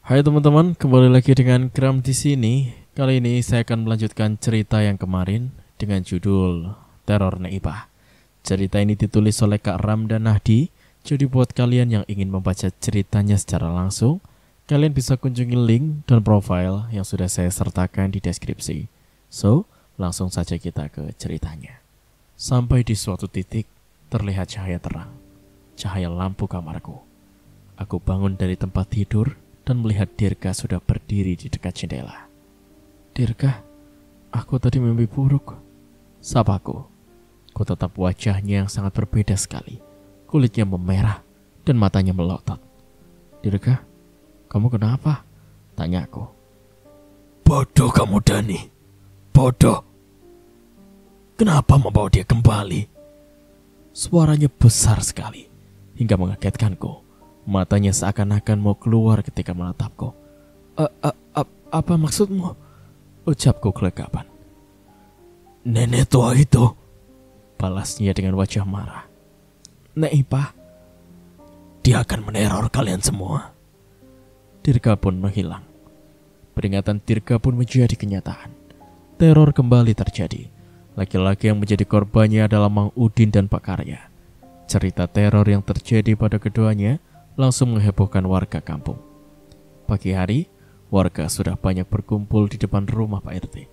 Hai teman-teman, kembali lagi dengan Kram di sini. Kali ini saya akan melanjutkan cerita yang kemarin dengan judul Teror Neipah. Cerita ini ditulis oleh Kak Ram dan Nahdi. Jadi buat kalian yang ingin membaca ceritanya secara langsung, kalian bisa kunjungi link dan profile yang sudah saya sertakan di deskripsi. So, langsung saja kita ke ceritanya. Sampai di suatu titik, terlihat cahaya terang. Cahaya lampu kamarku. Aku bangun dari tempat tidur dan melihat Dirga sudah berdiri di dekat jendela. "Dirga, aku tadi mimpi buruk," sapaku. Ku tetap wajahnya yang sangat berbeda sekali. Kulitnya memerah dan matanya melotot. "Dirga, kamu kenapa?" tanyaku. "Bodoh kamu, Dani. Bodoh. Kenapa membawa dia kembali?" Suaranya besar sekali hingga mengagetkanku. Matanya seakan-akan mau keluar ketika menatapku. Apa maksudmu?" ucapku gelagapan. "Nenek tua itu," balasnya dengan wajah marah. "Neipah, dia akan meneror kalian semua." Dirga pun menghilang. Peringatan Dirga pun menjadi kenyataan. Teror kembali terjadi. Laki-laki yang menjadi korbannya adalah Mang Udin dan Pak Karya. Cerita teror yang terjadi pada keduanya langsung menghebohkan warga kampung. Pagi hari, warga sudah banyak berkumpul di depan rumah Pak RT.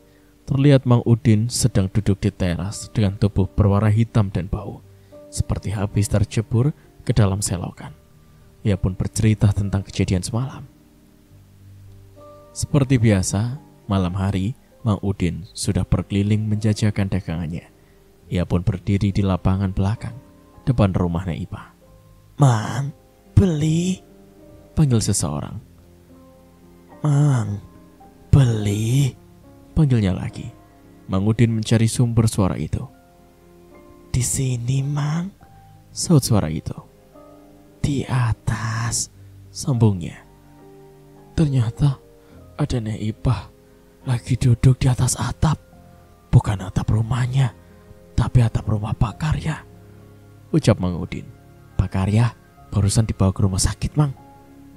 Terlihat Mang Udin sedang duduk di teras dengan tubuh berwarna hitam dan bau, seperti habis tercebur ke dalam selokan. Ia pun bercerita tentang kejadian semalam. Seperti biasa, malam hari, Mang Udin sudah berkeliling menjajakan dagangannya. Ia pun berdiri di lapangan belakang, depan rumah Neipah. "Mang, beli," panggil seseorang. "Mang, beli," panggilnya lagi. Mang Udin mencari sumber suara itu. "Di sini, Mang," saut suara itu. "Di atas," sambungnya. "Ternyata ada Neipah lagi duduk di atas atap. Bukan atap rumahnya, tapi atap rumah Pak Karya," ucap Mang Udin. "Pak Karya barusan dibawa ke rumah sakit, Mang,"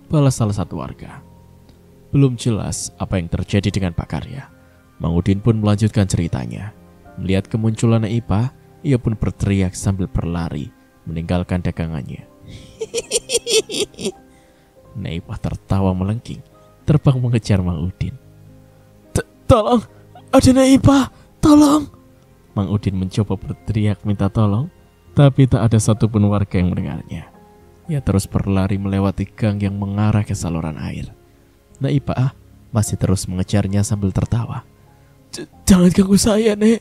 balas salah satu warga. Belum jelas apa yang terjadi dengan Pak Karya. Mang Udin pun melanjutkan ceritanya. Melihat kemunculan Neipah, ia pun berteriak sambil berlari meninggalkan dagangannya. Neipah tertawa melengking, terbang mengejar Mang Udin. "Tolong, ada Neipah, tolong!" Mang Udin mencoba berteriak minta tolong, tapi tak ada satupun warga yang mendengarnya. Ia terus berlari melewati gang yang mengarah ke saluran air. Neipah masih terus mengejarnya sambil tertawa. "Jangan ganggu saya, Nek,"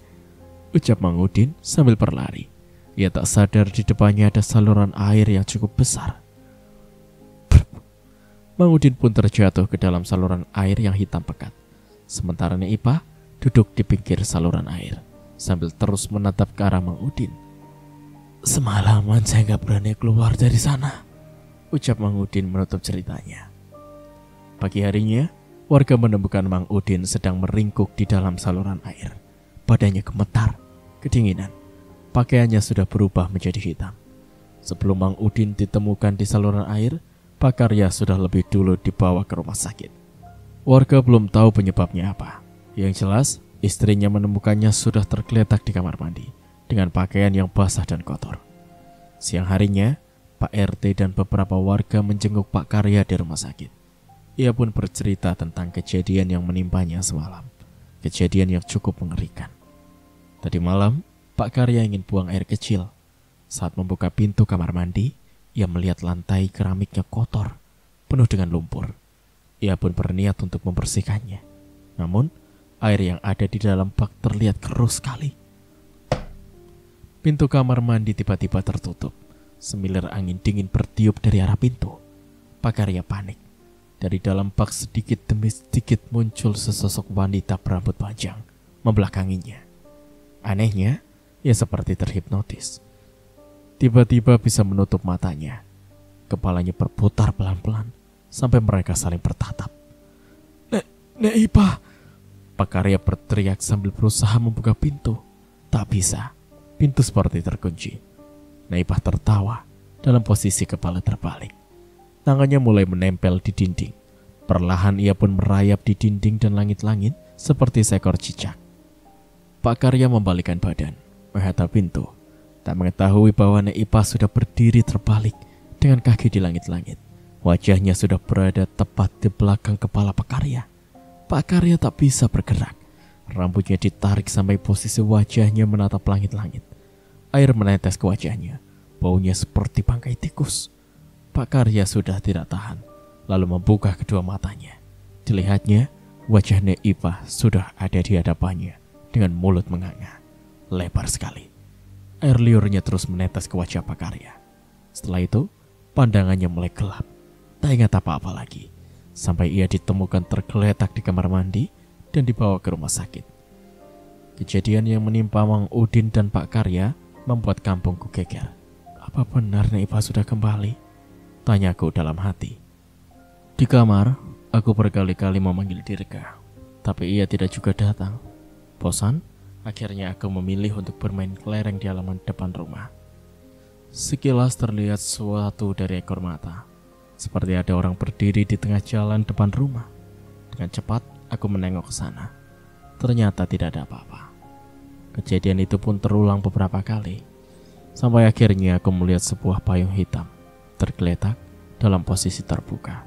ucap Mang Udin sambil berlari. Ia tak sadar di depannya ada saluran air yang cukup besar. Mang Udin pun terjatuh ke dalam saluran air yang hitam pekat. Sementara Neipah duduk di pinggir saluran air sambil terus menatap ke arah Mang Udin. "Semalaman saya gak berani keluar dari sana," ucap Mang Udin menutup ceritanya. Pagi harinya, warga menemukan Mang Udin sedang meringkuk di dalam saluran air. Badannya gemetar, kedinginan. Pakaiannya sudah berubah menjadi hitam. Sebelum Mang Udin ditemukan di saluran air, Pak Karya sudah lebih dulu dibawa ke rumah sakit. Warga belum tahu penyebabnya apa. Yang jelas, istrinya menemukannya sudah tergeletak di kamar mandi dengan pakaian yang basah dan kotor. Siang harinya, Pak RT dan beberapa warga menjenguk Pak Karya di rumah sakit. Ia pun bercerita tentang kejadian yang menimpanya semalam. Kejadian yang cukup mengerikan. Tadi malam, Pak Karya ingin buang air kecil. Saat membuka pintu kamar mandi, ia melihat lantai keramiknya kotor, penuh dengan lumpur. Ia pun berniat untuk membersihkannya. Namun, air yang ada di dalam bak terlihat keruh sekali. Pintu kamar mandi tiba-tiba tertutup. Semilir angin dingin bertiup dari arah pintu. Pak Karya panik. Dari dalam bak sedikit demi sedikit muncul sesosok wanita berambut panjang membelakanginya. Anehnya, ia seperti terhipnotis. Tiba-tiba bisa menutup matanya. Kepalanya berputar pelan-pelan sampai mereka saling bertatap. "Neipah!" Pak Karya berteriak sambil berusaha membuka pintu. Tak bisa. Pintu seperti terkunci. Neipah tertawa dalam posisi kepala terbalik. Tangannya mulai menempel di dinding. Perlahan ia pun merayap di dinding dan langit-langit seperti seekor cicak. Pak Karya membalikkan badan, menghadap pintu. Tak mengetahui bahwa Nek Ipah sudah berdiri terbalik dengan kaki di langit-langit. Wajahnya sudah berada tepat di belakang kepala Pak Karya. Pak Karya tak bisa bergerak. Rambutnya ditarik sampai posisi wajahnya menatap langit-langit. Air menetes ke wajahnya. Baunya seperti bangkai tikus. Pak Karya sudah tidak tahan, lalu membuka kedua matanya. Dilihatnya, wajah Nek Ipah sudah ada di hadapannya dengan mulut menganga, lebar sekali. Air liurnya terus menetes ke wajah Pak Karya. Setelah itu, pandangannya mulai gelap. Tak ingat apa-apa lagi, sampai ia ditemukan tergeletak di kamar mandi dan dibawa ke rumah sakit. Kejadian yang menimpa Mang Udin dan Pak Karya membuat kampungku geger. Apa benar Nek Ipah sudah kembali? Tanyaku dalam hati. Di kamar, aku berkali-kali memanggil Dirga, tapi ia tidak juga datang. Bosan, akhirnya aku memilih untuk bermain kelereng di halaman depan rumah. Sekilas terlihat sesuatu dari ekor mata, seperti ada orang berdiri di tengah jalan depan rumah. Dengan cepat, aku menengok ke sana. Ternyata tidak ada apa-apa. Kejadian itu pun terulang beberapa kali, sampai akhirnya aku melihat sebuah payung hitam tergeletak dalam posisi terbuka.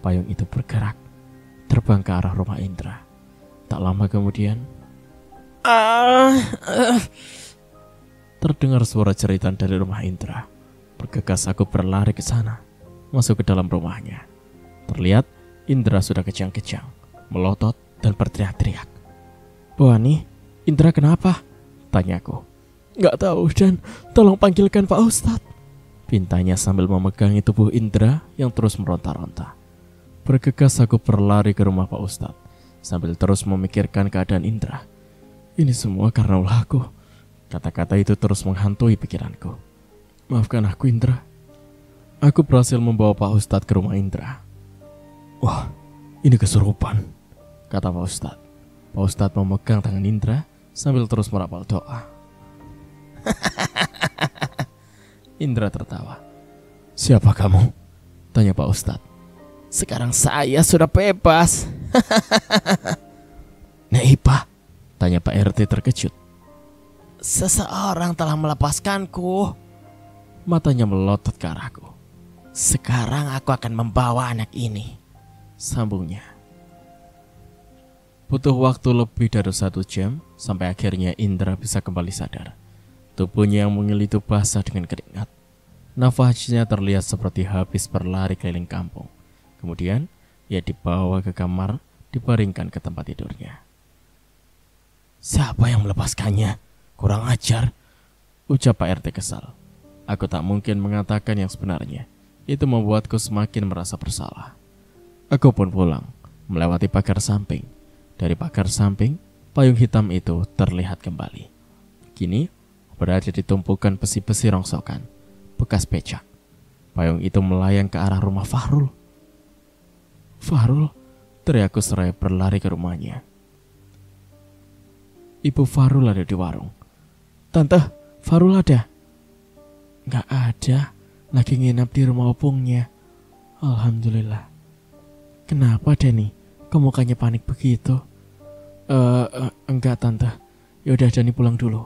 Payung itu bergerak, terbang ke arah rumah Indra. Tak lama kemudian, terdengar suara jeritan dari rumah Indra. Bergegas aku berlari ke sana, masuk ke dalam rumahnya. Terlihat Indra sudah kejang-kejang, melotot dan berteriak-teriak. "Bu Ani, Indra kenapa?" tanyaku. "Nggak tahu dan tolong panggilkan Pak Ustadz," pintanya sambil memegangi tubuh Indra yang terus meronta-ronta. Bergegas aku berlari ke rumah Pak Ustadz sambil terus memikirkan keadaan Indra. Ini semua karena ulahku. Kata-kata itu terus menghantui pikiranku. Maafkan aku Indra. Aku berhasil membawa Pak Ustadz ke rumah Indra. Wah, ini kesurupan, kata Pak Ustadz. Pak Ustadz memegang tangan Indra sambil terus merapal doa. Indra tertawa. Siapa kamu? Tanya Pak Ustadz. Sekarang saya sudah bebas. Nek Ipah? Tanya Pak RT terkejut. Seseorang telah melepaskanku. Matanya melotot ke arahku. Sekarang aku akan membawa anak ini, sambungnya. Butuh waktu lebih dari 1 jam sampai akhirnya Indra bisa kembali sadar. Tubuhnya yang mungil itu basah dengan keringat. Nafasnya terlihat seperti habis berlari keliling kampung. Kemudian ia dibawa ke kamar, dibaringkan ke tempat tidurnya. Siapa yang melepaskannya? Kurang ajar, ucap Pak RT kesal. Aku tak mungkin mengatakan yang sebenarnya. Itu membuatku semakin merasa bersalah. Aku pun pulang, melewati pagar samping. Dari pagar samping, payung hitam itu terlihat kembali. Kini berada di tumpukan besi-besi rongsokan, bekas becak. Payung itu melayang ke arah rumah Fahrul. Fahrul, teriakku seraya berlari ke rumahnya. Ibu Fahrul ada di warung. Tante, Fahrul ada? Gak ada, lagi nginap di rumah opungnya. Alhamdulillah. Kenapa Dani? Kok mukanya panik begitu? Enggak tante. Yaudah Dani pulang dulu.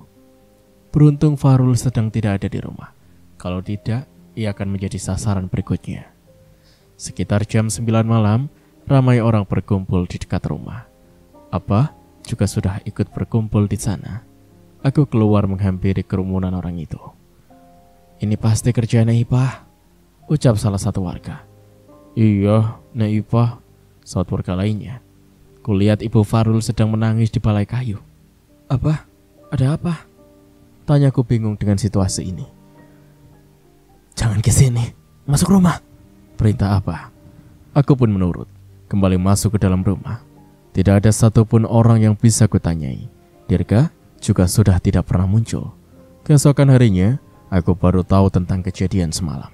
Beruntung Fahrul sedang tidak ada di rumah. Kalau tidak, ia akan menjadi sasaran berikutnya. Sekitar jam 9 malam, ramai orang berkumpul di dekat rumah. Abah juga sudah ikut berkumpul di sana. Aku keluar menghampiri kerumunan orang itu. Ini pasti kerjaan Nek Ipah, ucap salah satu warga. Iya, Nek Ipah, saut warga lainnya. Kulihat Ibu Fahrul sedang menangis di balai kayu. Apa? Ada apa? Tanyaku bingung dengan situasi ini. Jangan ke sini, masuk rumah, perintah Abah. Aku pun menurut, kembali masuk ke dalam rumah. Tidak ada satupun orang yang bisa kutanyai. Dirga juga sudah tidak pernah muncul. Keesokan harinya, aku baru tahu tentang kejadian semalam.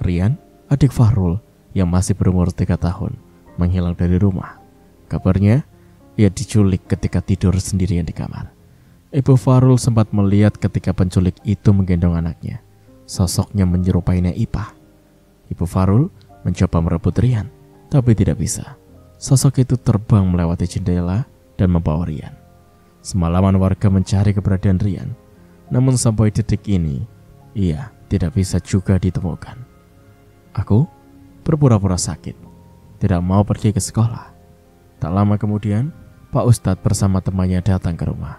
Rian, adik Fahrul yang masih berumur 3 tahun, menghilang dari rumah. Kabarnya, ia diculik ketika tidur sendirian di kamar. Ibu Fahrul sempat melihat ketika penculik itu menggendong anaknya. Sosoknya menyerupai Nek Ipah. Ibu Fahrul mencoba merebut Rian, Tapi tidak bisa. Sosok itu terbang melewati jendela dan membawa Rian. Semalaman warga mencari keberadaan Rian, namun sampai detik ini ia tidak bisa juga ditemukan. Aku berpura-pura sakit, tidak mau pergi ke sekolah. Tak lama kemudian, Pak Ustadz bersama temannya datang ke rumah.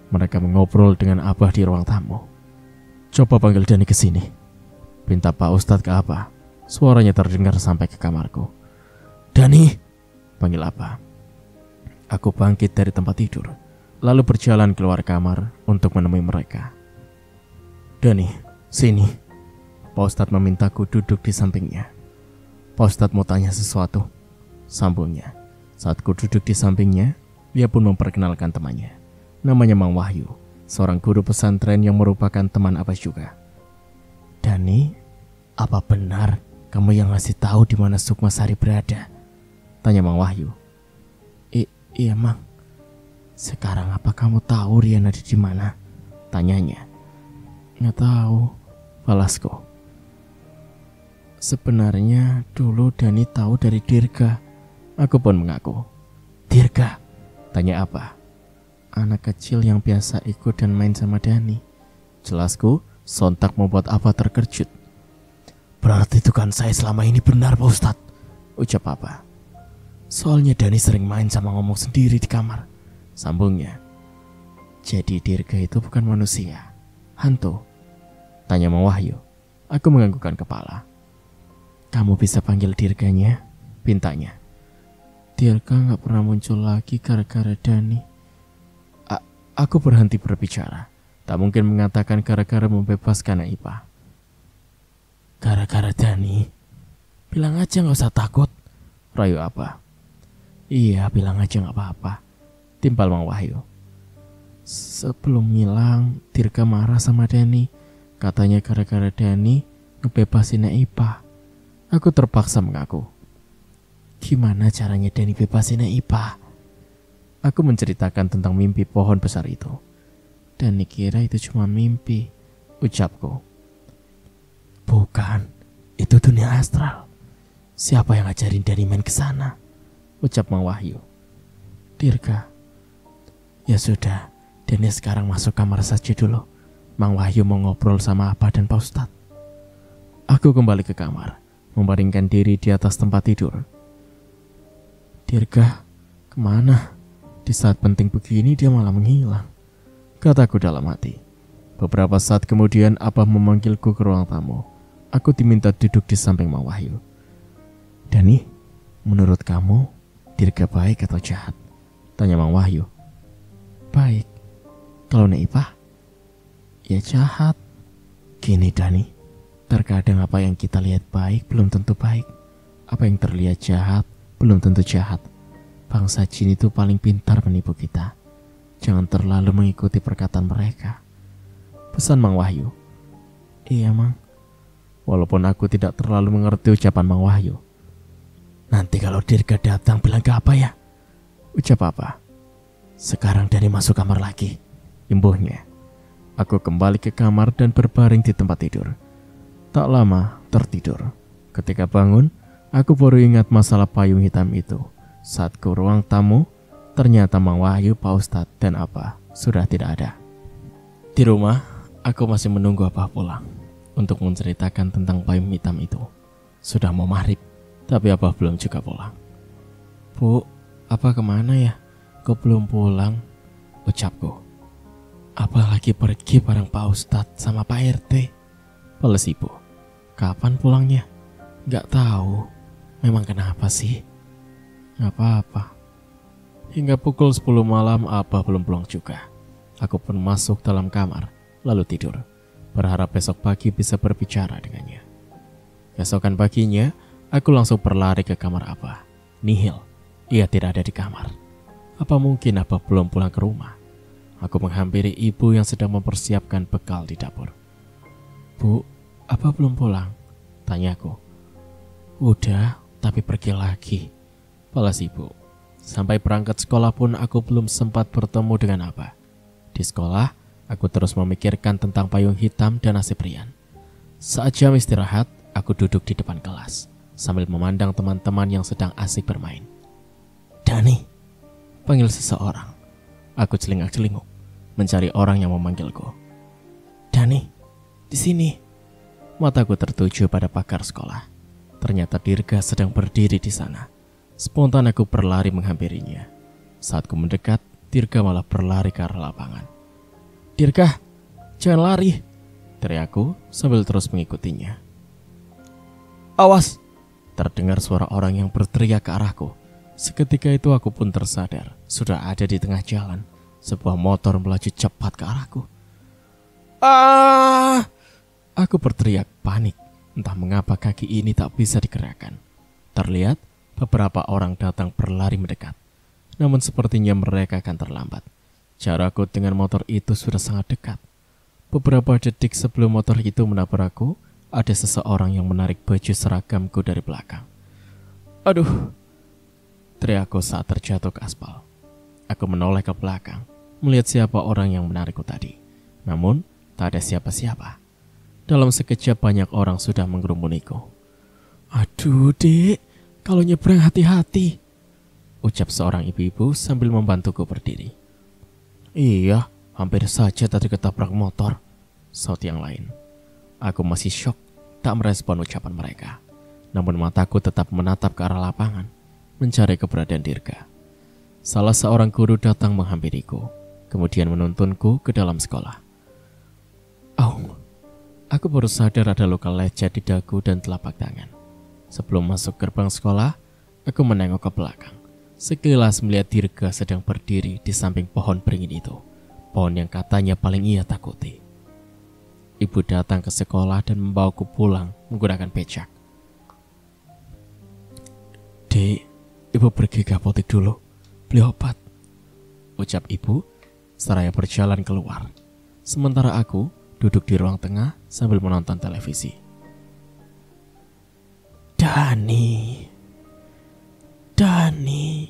Mereka mengobrol dengan Abah di ruang tamu. "Coba panggil Dani ke sini," pinta Pak Ustadz ke Abah. Suaranya terdengar sampai ke kamarku. "Dani!" panggil Abah. Aku bangkit dari tempat tidur, lalu berjalan keluar kamar untuk menemui mereka. "Dani, sini." Pak Ustadz memintaku duduk di sampingnya. "Pak Ustadz mau tanya sesuatu," sambungnya. Saat ku duduk di sampingnya, dia pun memperkenalkan temannya. Namanya Mang Wahyu, seorang guru pesantren yang merupakan teman Abbas juga. "Dani, apa benar kamu yang ngasih tahu di mana Sukma Sari berada?" tanya Mang Wahyu. Iya Mang. "Sekarang apa kamu tahu Rian ada di mana?" tanyanya. "Nggak tahu," balasku. "Sebenarnya dulu Dani tahu dari Dirga." Aku pun mengaku. "Dirga?" tanya apa? "Anak kecil yang biasa ikut dan main sama Dani." Jelasku sontak membuat apa terkejut. "Berarti dugaan saya selama ini benar Pak Ustadz," ucap apa. "Soalnya Dani sering main sama ngomong sendiri di kamar," sambungnya. "Jadi Dirga itu bukan manusia, hantu?" tanya Mang Wahyu. Aku menganggukkan kepala. "Kamu bisa panggil Dirganya?" pintanya. "Dirga gak pernah muncul lagi gara-gara Dani." Aku berhenti berbicara. Tak mungkin mengatakan gara-gara membebaskan Ipa. "Gara-gara Dani? Bilang aja gak usah takut," rayu apa. "Iya, bilang aja gak apa-apa," timpal Mang Wahyu. "Sebelum ngilang, Dirga marah sama Dani. Katanya gara-gara Dani ngebebasin Ipa." Aku terpaksa mengaku. "Gimana caranya Dani bebasin Ipa?" Aku menceritakan tentang mimpi pohon besar itu. "Dani kira itu cuma mimpi," ucapku. "Bukan, itu dunia astral. Siapa yang ngajarin Dani main ke sana?" ucap Mang Wahyu. "Dirga." "Ya sudah, Dani sekarang masuk kamar saja dulu. Mang Wahyu mau ngobrol sama Abah dan Pak Ustadz." Aku kembali ke kamar, membaringkan diri di atas tempat tidur. "Dirga, kemana? Di saat penting begini dia malah menghilang," kataku dalam hati. Beberapa saat kemudian Abah memanggilku ke ruang tamu. Aku diminta duduk di samping Mang Wahyu. "Dani, menurut kamu Dirga baik atau jahat?" tanya Mang Wahyu. "Baik. Kalau Ipah?" "Ya jahat." "Gini Dani, terkadang apa yang kita lihat baik belum tentu baik. Apa yang terlihat jahat belum tentu jahat. Bangsa jin itu paling pintar menipu kita. Jangan terlalu mengikuti perkataan mereka," pesan Mang Wahyu. "Iya Mang." Walaupun aku tidak terlalu mengerti ucapan Mang Wahyu. "Nanti kalau Dirga datang bilang ke apa ya?" ucap apa. "Sekarang Dani masuk kamar lagi," imbuhnya. Aku kembali ke kamar dan berbaring di tempat tidur. Tak lama tertidur. Ketika bangun, aku baru ingat masalah payung hitam itu. Saat ke ruang tamu, ternyata Mang Wahyu, Pak Ustadz, dan Abah sudah tidak ada. Di rumah, aku masih menunggu Abah pulang untuk menceritakan tentang payung hitam itu. Sudah mau maghrib, tapi Abah belum juga pulang. "Bu, Abah kemana ya? Kok belum pulang?" ucapku. "Abah lagi pergi bareng Pak Ustadz sama Pak RT," balas ibu. "Kapan pulangnya?" "Gak tahu. Memang kenapa sih?" "Gak apa-apa." Hingga pukul 10 malam Abah belum pulang juga. Aku pun masuk dalam kamar, lalu tidur, berharap besok pagi bisa berbicara dengannya. Keesokan paginya, aku langsung berlari ke kamar Abah. Nihil, ia tidak ada di kamar. Apa mungkin Abah belum pulang ke rumah? Aku menghampiri ibu yang sedang mempersiapkan bekal di dapur. "Bu, Abah belum pulang?" tanyaku. "Udah, tapi pergi lagi," balas ibu. Sampai berangkat sekolah pun aku belum sempat bertemu dengan Abah. Di sekolah, aku terus memikirkan tentang payung hitam dan nasib Rian. Saat jam istirahat, aku duduk di depan kelas. sambil memandang teman-teman yang sedang asik bermain. "Dani," panggil seseorang. Aku celingak-celinguk, mencari orang yang memanggilku. "Dani, di sini." Mataku tertuju pada pagar sekolah. Ternyata Dirga sedang berdiri di sana. Spontan aku berlari menghampirinya. Saat ku mendekat, Dirga malah berlari ke arah lapangan. "Dirga, jangan lari!" teriakku sambil terus mengikutinya. "Awas!" terdengar suara orang yang berteriak ke arahku. Seketika itu aku pun tersadar, sudah ada di tengah jalan. Sebuah motor melaju cepat ke arahku. "Ah!" Aku berteriak panik. Entah mengapa kaki ini tak bisa digerakkan. Terlihat beberapa orang datang berlari mendekat. Namun sepertinya mereka akan terlambat. Jarakku dengan motor itu sudah sangat dekat. Beberapa detik sebelum motor itu menabrakku, ada seseorang yang menarik baju seragamku dari belakang. "Aduh!" teriakku saat terjatuh ke aspal. Aku menoleh ke belakang, melihat siapa orang yang menarikku tadi. Namun, tak ada siapa-siapa. Dalam sekejap banyak orang sudah menggerumuniku. "Aduh, Dek, kalau nyebrang hati-hati," ucap seorang ibu-ibu sambil membantuku berdiri. "Iya, hampir saja tadi ketabrak motor," saut yang lain. Aku masih syok, tak merespon ucapan mereka. Namun mataku tetap menatap ke arah lapangan, mencari keberadaan Dirga. Salah seorang guru datang menghampiriku, kemudian menuntunku ke dalam sekolah. "Au!" Aku baru sadar ada luka lecet di dagu dan telapak tangan. Sebelum masuk gerbang sekolah, aku menengok ke belakang. Sekilas melihat Dirga sedang berdiri di samping pohon beringin itu. Pohon yang katanya paling ia takuti. Ibu datang ke sekolah dan membawaku pulang menggunakan becak. "Dek, ibu pergi ke apotek dulu, beli obat," ucap ibu seraya berjalan keluar. Sementara aku duduk di ruang tengah sambil menonton televisi. "Dani, Dani."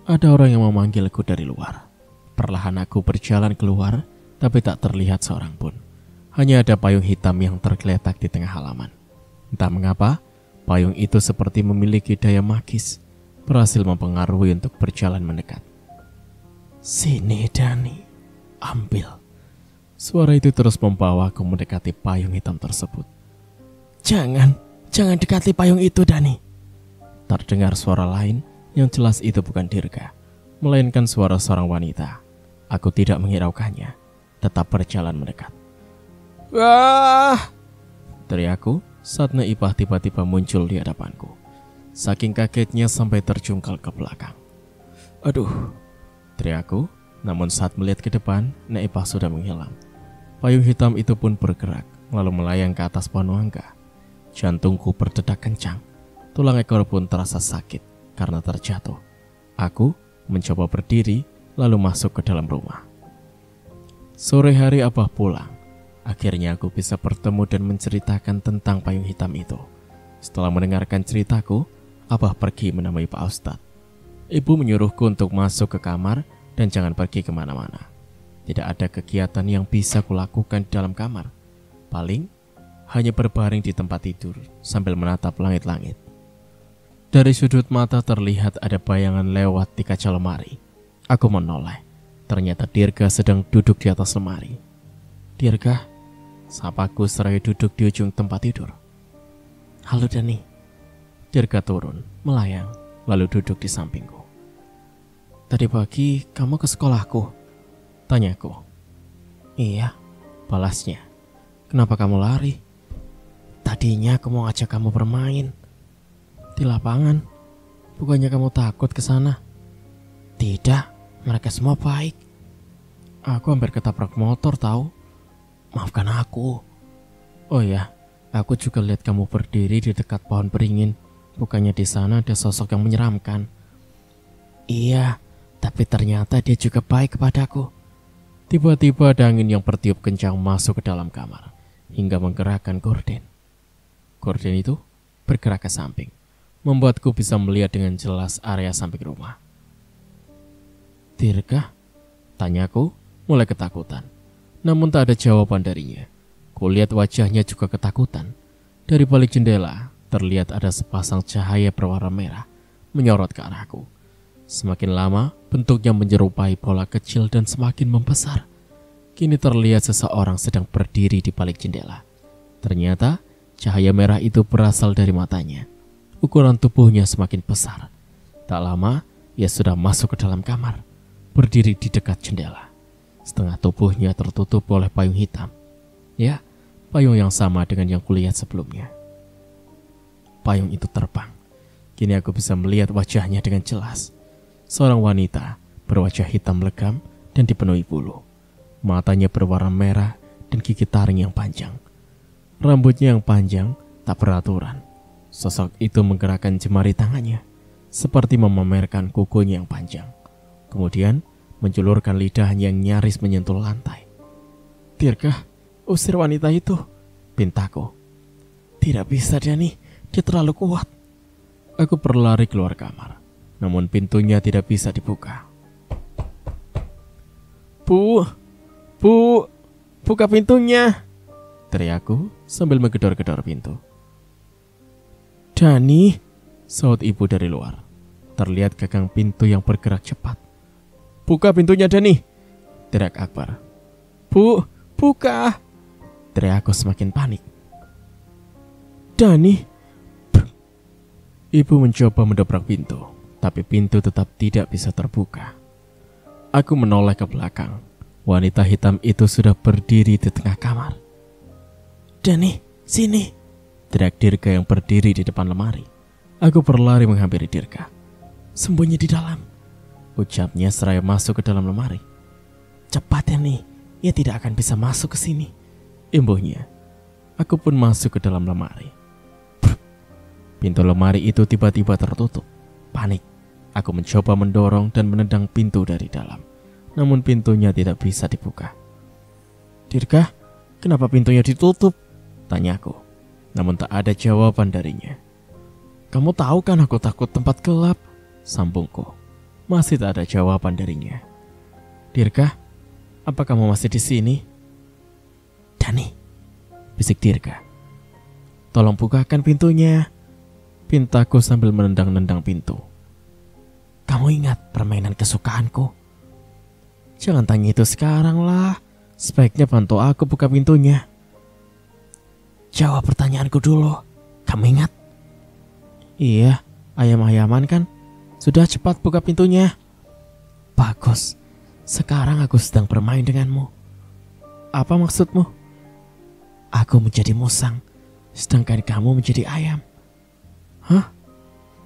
Ada orang yang memanggilku dari luar. Perlahan aku berjalan keluar, tapi tak terlihat seorang pun. Hanya ada payung hitam yang tergeletak di tengah halaman. Entah mengapa, payung itu seperti memiliki daya magis, berhasil mempengaruhi untuk berjalan mendekat. "Sini, Dani, ambil." Suara itu terus membawaku mendekati payung hitam tersebut. Jangan dekati payung itu, Dani." Terdengar suara lain yang jelas itu bukan Dirga, melainkan suara seorang wanita. Aku tidak menghiraukannya, tetap berjalan mendekat. "Wah!" teriakku saat Naipah tiba-tiba muncul di hadapanku. Saking kagetnya sampai terjungkal ke belakang. "Aduh!" teriakku, namun saat melihat ke depan, Naipah sudah menghilang. Payung hitam itu pun bergerak, lalu melayang ke atas pohon mangga. Jantungku berdetak kencang, tulang ekor pun terasa sakit karena terjatuh. Aku mencoba berdiri, lalu masuk ke dalam rumah. Sore hari Abah pulang. Akhirnya aku bisa bertemu dan menceritakan tentang payung hitam itu. Setelah mendengarkan ceritaku, Abah pergi menemui Pak Ustadz. Ibu menyuruhku untuk masuk ke kamar dan jangan pergi kemana-mana. Tidak ada kegiatan yang bisa kulakukan di dalam kamar. Paling hanya berbaring di tempat tidur sambil menatap langit-langit. Dari sudut mata terlihat ada bayangan lewat di kaca lemari. Aku menoleh. Ternyata Dirga sedang duduk di atas lemari. "Dirga," sapaku seraya duduk di ujung tempat tidur. "Halo, Dani." Dirga turun, melayang, lalu duduk di sampingku. "Tadi pagi kamu ke sekolahku?" tanyaku. "Iya," balasnya. "Kenapa kamu lari?" "Tadinya aku mau ngajak kamu bermain di lapangan. Bukannya kamu takut ke sana?" "Tidak, mereka semua baik. Aku hampir ketabrak motor tahu. Maafkan aku." "Oh ya, aku juga lihat kamu berdiri di dekat pohon beringin. Bukannya di sana ada sosok yang menyeramkan?" "Iya, tapi ternyata dia juga baik kepadaku." Tiba-tiba ada angin yang bertiup kencang masuk ke dalam kamar hingga menggerakkan gorden. Gorden itu bergerak ke samping, membuatku bisa melihat dengan jelas area samping rumah. "Dirga?" tanyaku, mulai ketakutan. Namun tak ada jawaban darinya. Kulihat wajahnya juga ketakutan. Dari balik jendela, terlihat ada sepasang cahaya berwarna merah menyorot ke arahku. Semakin lama, bentuknya menyerupai bola kecil dan semakin membesar. Kini terlihat seseorang sedang berdiri di balik jendela. Ternyata, cahaya merah itu berasal dari matanya. Ukuran tubuhnya semakin besar. Tak lama, ia sudah masuk ke dalam kamar, berdiri di dekat jendela. Setengah tubuhnya tertutup oleh payung hitam. Ya, payung yang sama dengan yang kulihat sebelumnya. Payung itu terbang. Kini aku bisa melihat wajahnya dengan jelas. Seorang wanita berwajah hitam legam dan dipenuhi bulu. Matanya berwarna merah dan gigi taring yang panjang. Rambutnya yang panjang tak beraturan. Sosok itu menggerakkan jemari tangannya seperti memamerkan kukunya yang panjang. Kemudian menjulurkan lidahnya yang nyaris menyentuh lantai. "Tirka, usir wanita itu," pintaku. "Tidak bisa, Dani, dia terlalu kuat." Aku berlari keluar kamar. Namun pintunya tidak bisa dibuka. Bu, buka pintunya," teriakku sambil menggedor-gedor pintu. "Dani," saut ibu dari luar. Terlihat gagang pintu yang bergerak cepat. "Buka pintunya, Dani," teriak Akbar. "Bu, buka," teriakku semakin panik. "Dani." Ibu mencoba mendobrak pintu, tapi pintu tetap tidak bisa terbuka. Aku menoleh ke belakang. Wanita hitam itu sudah berdiri di tengah kamar. "Dani, sini," teriak Dirga yang berdiri di depan lemari. Aku berlari menghampiri Dirga. "Sembunyi di dalam," ucapnya seraya masuk ke dalam lemari. "Cepat, Dani, ia tidak akan bisa masuk ke sini," imbuhnya. Aku pun masuk ke dalam lemari. Pintu lemari itu tiba-tiba tertutup. Panik, aku mencoba mendorong dan menendang pintu dari dalam. Namun pintunya tidak bisa dibuka. "Dirga, kenapa pintunya ditutup?" tanyaku. Namun tak ada jawaban darinya. "Kamu tahu kan aku takut tempat gelap," sambungku. Masih tak ada jawaban darinya. "Dirga, apa kamu masih di sini?" "Dani," bisik Dirga. "Tolong bukakan pintunya," pintaku sambil menendang-nendang pintu. "Kamu ingat permainan kesukaanku?" "Jangan tanya itu sekarang lah. Sebaiknya bantu aku buka pintunya." "Jawab pertanyaanku dulu. Kamu ingat?" "Iya, ayam-ayaman kan. Sudah, cepat buka pintunya." "Bagus. Sekarang aku sedang bermain denganmu." "Apa maksudmu?" "Aku menjadi musang, sedangkan kamu menjadi ayam." "Hah?"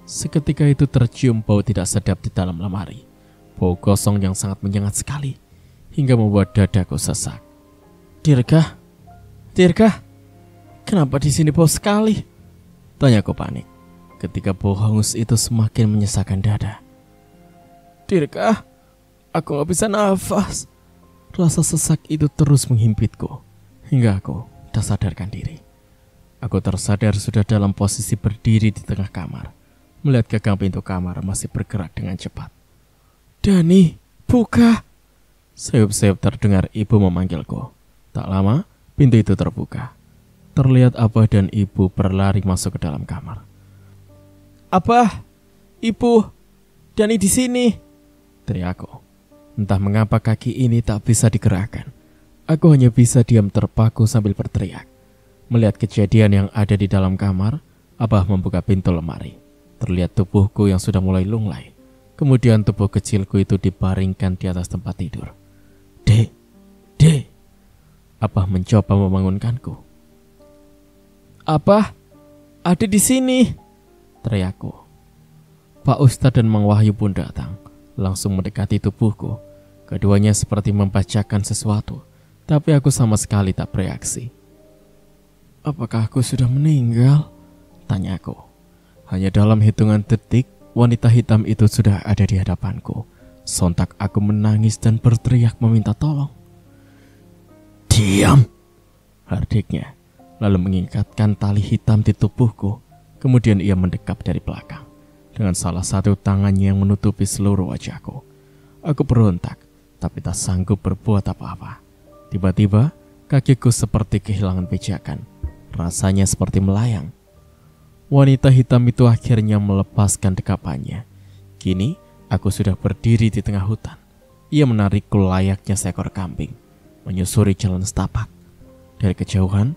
Seketika itu tercium bau tidak sedap di dalam lemari. Bau gosong yang sangat menyengat sekali, hingga membuat dadaku sesak. Dirga, kenapa di sini bau sekali?" tanyaku panik, ketika bau hangus itu semakin menyesakkan dada. "Dirga, aku gak bisa nafas." Rasa sesak itu terus menghimpitku, hingga aku tak sadarkan diri. Aku tersadar sudah dalam posisi berdiri di tengah kamar, melihat gagang pintu kamar masih bergerak dengan cepat. "Dani, buka!" Sayup-sayup terdengar ibu memanggilku. Tak lama, pintu itu terbuka. Terlihat Abah dan ibu berlari masuk ke dalam kamar. "Abah, ibu, Dani di sini!" teriakku. Entah mengapa kaki ini tak bisa digerakkan. Aku hanya bisa diam terpaku sambil berteriak. Melihat kejadian yang ada di dalam kamar, Abah membuka pintu lemari. Terlihat tubuhku yang sudah mulai lunglai. Kemudian tubuh kecilku itu dibaringkan di atas tempat tidur. Dek. Abah mencoba membangunkanku. "Abah, ada di sini," teriakku. Pak Ustadz dan Mang Wahyu pun datang, langsung mendekati tubuhku. Keduanya seperti membacakan sesuatu, tapi aku sama sekali tak bereaksi. "Apakah aku sudah meninggal?" tanyaku. Hanya dalam hitungan detik, wanita hitam itu sudah ada di hadapanku. Sontak aku menangis dan berteriak meminta tolong. "Diam!" hardiknya, lalu mengikatkan tali hitam di tubuhku. Kemudian ia mendekap dari belakang dengan salah satu tangannya yang menutupi seluruh wajahku. Aku berontak, tapi tak sanggup berbuat apa-apa. Tiba-tiba, kakiku seperti kehilangan pijakan. Rasanya seperti melayang. Wanita hitam itu akhirnya melepaskan dekapannya. Kini aku sudah berdiri di tengah hutan. Ia menarikku layaknya seekor kambing, menyusuri jalan setapak. Dari kejauhan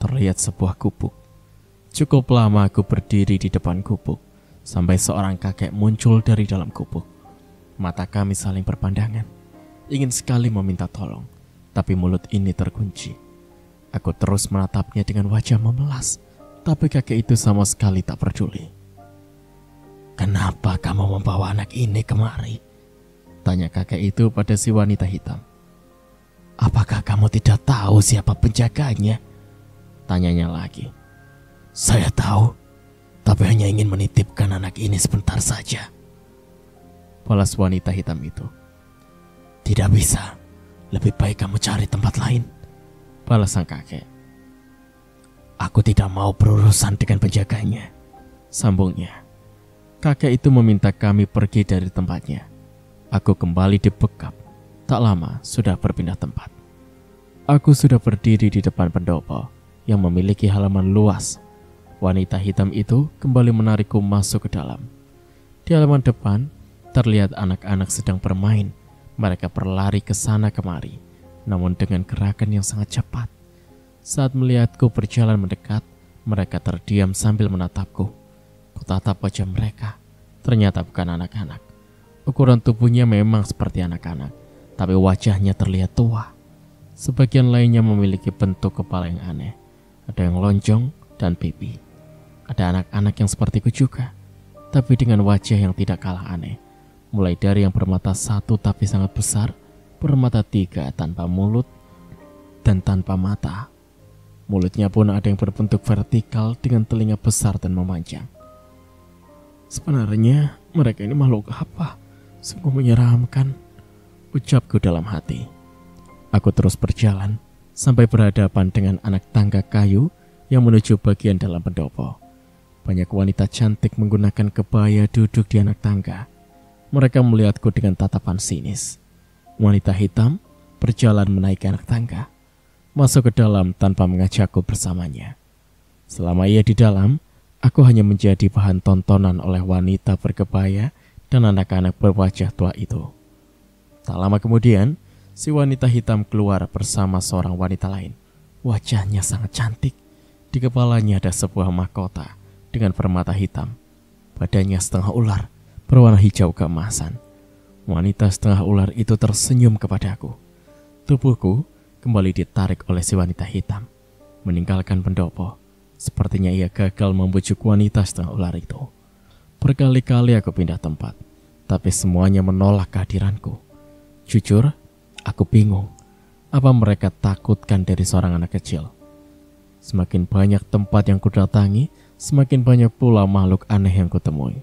terlihat sebuah gubuk. Cukup lama aku berdiri di depan gubuk, sampai seorang kakek muncul dari dalam gubuk. Mata kami saling berpandangan. Ingin sekali meminta tolong, tapi mulut ini terkunci. Aku terus menatapnya dengan wajah memelas, tapi kakek itu sama sekali tak peduli. "Kenapa kamu membawa anak ini kemari?" tanya kakek itu pada si wanita hitam. "Apakah kamu tidak tahu siapa penjaganya?" tanyanya lagi. "Saya tahu, tapi hanya ingin menitipkan anak ini sebentar saja," balas wanita hitam itu. "Tidak bisa, lebih baik kamu cari tempat lain," balas sang kakek. "Aku tidak mau berurusan dengan penjaganya," sambungnya. Kakek itu meminta kami pergi dari tempatnya. Aku kembali dibekap. Tak lama sudah berpindah tempat. Aku sudah berdiri di depan pendopo yang memiliki halaman luas. Wanita hitam itu kembali menarikku masuk ke dalam. Di halaman depan terlihat anak-anak sedang bermain. Mereka berlari ke sana kemari, namun dengan gerakan yang sangat cepat. Saat melihatku berjalan mendekat, mereka terdiam sambil menatapku. Kutatap wajah mereka, ternyata bukan anak-anak. Ukuran tubuhnya memang seperti anak-anak, tapi wajahnya terlihat tua. Sebagian lainnya memiliki bentuk kepala yang aneh. Ada yang lonjong dan pipi. Ada anak-anak yang sepertiku juga, tapi dengan wajah yang tidak kalah aneh. Mulai dari yang bermata satu tapi sangat besar, bermata tiga tanpa mulut, dan tanpa mata. Mulutnya pun ada yang berbentuk vertikal dengan telinga besar dan memanjang. Sebenarnya mereka ini makhluk apa? Sungguh menyeramkan, ucapku dalam hati. Aku terus berjalan sampai berhadapan dengan anak tangga kayu yang menuju bagian dalam pendopo. Banyak wanita cantik menggunakan kebaya duduk di anak tangga. Mereka melihatku dengan tatapan sinis. Wanita hitam berjalan menaiki anak tangga, masuk ke dalam tanpa mengajakku bersamanya. Selama ia di dalam, aku hanya menjadi bahan tontonan oleh wanita berkebaya dan anak-anak berwajah tua itu. Tak lama kemudian, si wanita hitam keluar bersama seorang wanita lain. Wajahnya sangat cantik. Di kepalanya ada sebuah mahkota dengan permata hitam. Badannya setengah ular, berwarna hijau keemasan. Wanita setengah ular itu tersenyum kepadaku. Tubuhku kembali ditarik oleh si wanita hitam, meninggalkan pendopo. Sepertinya ia gagal membujuk wanita setengah ular itu. Berkali-kali aku pindah tempat, tapi semuanya menolak kehadiranku. Jujur, aku bingung. Apa mereka takutkan dari seorang anak kecil? Semakin banyak tempat yang kudatangi, semakin banyak pula makhluk aneh yang kutemui.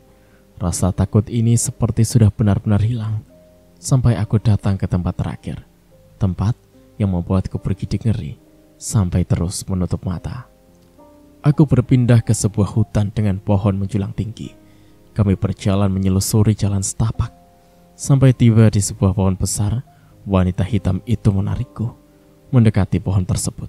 Rasa takut ini seperti sudah benar-benar hilang. Sampai aku datang ke tempat terakhir. Tempat yang membuatku bergidik ngeri, sampai terus menutup mata. Aku berpindah ke sebuah hutan dengan pohon menjulang tinggi. Kami berjalan menyelusuri jalan setapak. Sampai tiba di sebuah pohon besar, wanita hitam itu menarikku, mendekati pohon tersebut.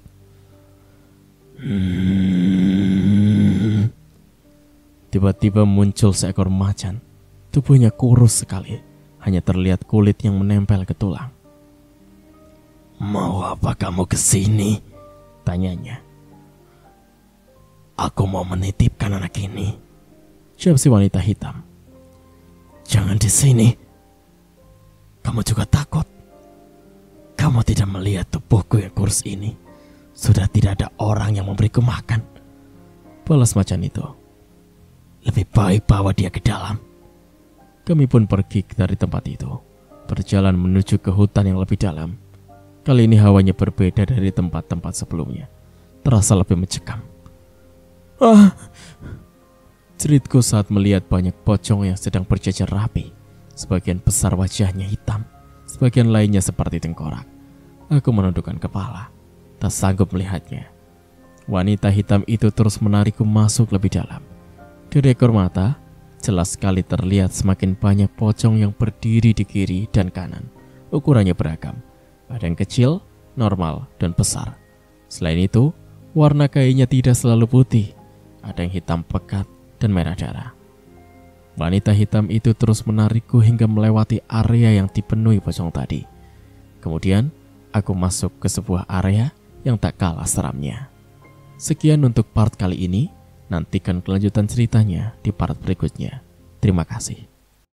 Tiba-tiba muncul seekor macan. Tubuhnya kurus sekali, hanya terlihat kulit yang menempel ke tulang. "Mau apa kamu kesini?" tanyanya. "Aku mau menitipkan anak ini," jawab si wanita hitam. "Jangan di sini. Kamu juga takut? Kamu tidak melihat tubuhku yang kurus ini? Sudah tidak ada orang yang memberiku makan," balas macan itu. "Lebih baik bawa dia ke dalam." Kami pun pergi dari tempat itu, berjalan menuju ke hutan yang lebih dalam. Kali ini hawanya berbeda dari tempat-tempat sebelumnya, terasa lebih mencekam. Jeritku saat melihat banyak pocong yang sedang berjajar rapi. Sebagian besar wajahnya hitam, sebagian lainnya seperti tengkorak. Aku menundukkan kepala, tak sanggup melihatnya. Wanita hitam itu terus menarikku masuk lebih dalam. Dari ekor mata, jelas sekali terlihat semakin banyak pocong yang berdiri di kiri dan kanan. Ukurannya beragam, ada yang kecil, normal, dan besar. Selain itu, warna kainnya tidak selalu putih. ada yang hitam pekat dan merah darah. Wanita hitam itu terus menarikku hingga melewati area yang dipenuhi pocong tadi. Kemudian, aku masuk ke sebuah area yang tak kalah seramnya. Sekian untuk part kali ini. Nantikan kelanjutan ceritanya di part berikutnya. Terima kasih.